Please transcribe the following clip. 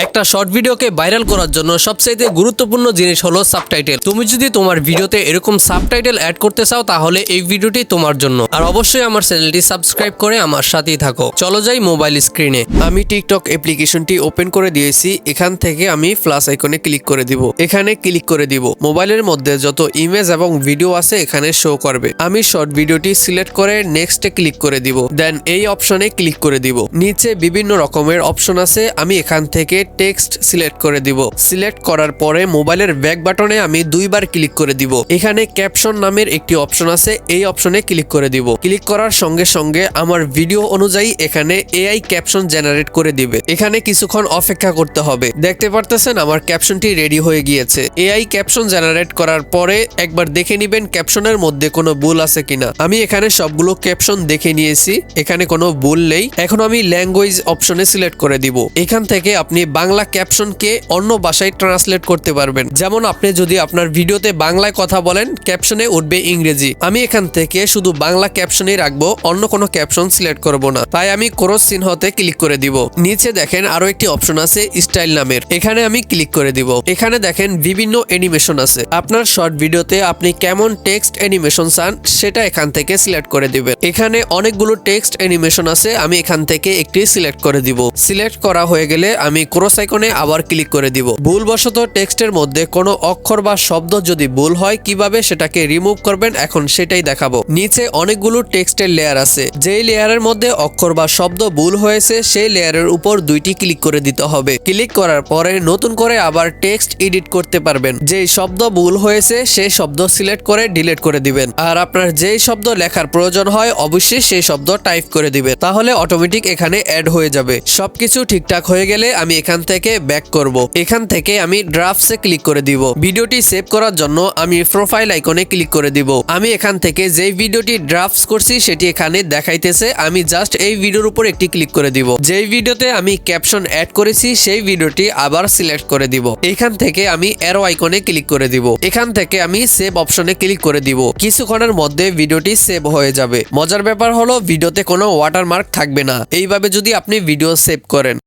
একটা শর্ট ভিডিওকে ভাইরাল করার জন্য সবচাইতে গুরুত্বপূর্ণ জিনিস হলো সাবটাইটেল। তুমি যদি তোমার ভিডিওতে এরকম সাবটাইটেল অ্যাড করতে চাও তাহলে এই ভিডিওটি তোমার জন্য। আর অবশ্যই আমার চ্যানেলটি সাবস্ক্রাইব করে আমার সাথেই থাকো। চলো যাই মোবাইল স্ক্রিনে। আমি টিকটক অ্যাপ্লিকেশনটি ওপেন করে দিয়েছি। এখান থেকে আমি প্লাস আইকনে ক্লিক করে দিব। এখানে ক্লিক করে দিব। মোবাইলের মধ্যে যত ইমেজ এবং ভিডিও আছে এখানে শো করবে। আমি শর্ট ভিডিওটি সিলেক্ট করে নেক্সটে ক্লিক করে দিব। দেন এই অপশনে ক্লিক করে দিব। নিচে বিভিন্ন রকমের অপশন আছে। আমি এখান থেকে টেক্সট সিলেক্ট করে দিব। সিলেক্ট করার পরে মোবাইলের ব্যাক বাটনে আমি দুইবার ক্লিক করে দিব। এখানে ক্যাপশন নামের একটি অপশন আছে, এই অপশনে ক্লিক করে দিব। ক্লিক করার সঙ্গে সঙ্গে আমার ভিডিও অনুযায়ী এখানে এআই ক্যাপশন জেনারেট করে দিবে। এখানে কিছুক্ষণ অপেক্ষা করতে হবে। দেখতে পারতেছেন আমার ক্যাপশনটি রেডি হয়ে গিয়েছে। এআই ক্যাপশন জেনারেট করার পরে একবার দেখে নিবেন ক্যাপশনের মধ্যে কোনো ভুল আছে কিনা। আমি এখানে সবগুলো ক্যাপশন দেখে নিয়েছি, এখানে কোনো ভুল নেই। এখন আমি ল্যাঙ্গুয়েজ অপশনে সিলেক্ট করে দিব। এখান থেকে আপনি বাংলা ক্যাপশনকে অন্য ভাষায় ট্রান্সলেট করতে পারবেন। যেমন আপনি যদি আপনার ভিডিওতে বাংলায় কথা বলেন, ক্যাপশনে উঠবে ইংরেজি। আমি এখান থেকে শুধু বাংলা ক্যাপশনই রাখবো, অন্য কোনো ক্যাপশন সিলেক্ট করব না। তাই আমি ক্রস চিহ্নতে ক্লিক করে দিব। নিচে দেখেন আরো একটি অপশন আছে স্টাইল নামের, এখানে আমি ক্লিক করে দিব। এখানে দেখেন বিভিন্ন অ্যানিমেশন আছে। আপনার শর্ট ভিডিওতে আপনি কেমন টেক্সট অ্যানিমেশন চান সেটা এখান থেকে সিলেক্ট করে দিবেন। এখানে অনেকগুলো টেক্সট অ্যানিমেশন আছে, আমি এখান থেকে একটি সিলেক্ট করে দিব। সিলেক্ট করা হয়ে গেলে আমি ক্রস আইকনে আবার ক্লিক করে দিব। ভুলবশত টেক্সটের মধ্যে কোনো অক্ষর বা শব্দ যদি ভুল হয় কিভাবে সেটাকে রিমুভ করবেন এখন সেটাই দেখাবো। নিচে অনেকগুলো টেক্সটের লেয়ার আছে। যেই লেয়ারের মধ্যে অক্ষর বা শব্দ ভুল হয়েছে সেই লেয়ারের উপর দুইটি ক্লিক করে দিতে হবে। ক্লিক করার পরে নতুন করে আবার টেক্সট এডিট করতে পারবেন। যেই শব্দ ভুল হয়েছে সেই শব্দ সিলেক্ট করে ডিলিট করে দিবেন। আর আপনার যেই শব্দ লেখার প্রয়োজন হয় অবশ্যই সেই শব্দ টাইপ করে দিবেন, তাহলে অটোমেটিক এখানে অ্যাড হয়ে যাবে। সবকিছু ঠিকঠাক হয়ে গেলে আমি এখান থেকে ব্যাক করব। এখান থেকে আমি ড্রাফটসে ক্লিক করে দিব। ভিডিওটি সেভ করার জন্য আমি প্রোফাইল আইকনে ক্লিক করে দিব। আমি এখান থেকে যেই ভিডিওটি ড্রাফটস করছি সেটি এখানে দেখাইতেছে। আমি জাস্ট এই ভিডিওর উপর একটি ক্লিক করে দিব। যেই ভিডিওতে আমি ক্যাপশন অ্যাড করেছি সেই ভিডিওটি আবার সিলেক্ট করে দিব। এখান থেকে আমি অ্যারো আইকনে ক্লিক করে দিব। এখান থেকে আমি সেভ অপশনে ক্লিক করে দিব। কিছুক্ষণের মধ্যে ভিডিওটি সেভ হয়ে যাবে। মজার ব্যাপার হলো ভিডিওতে কোনো ওয়াটারমার্ক থাকবে না, এইভাবে যদি আপনি ভিডিও সেভ করেন।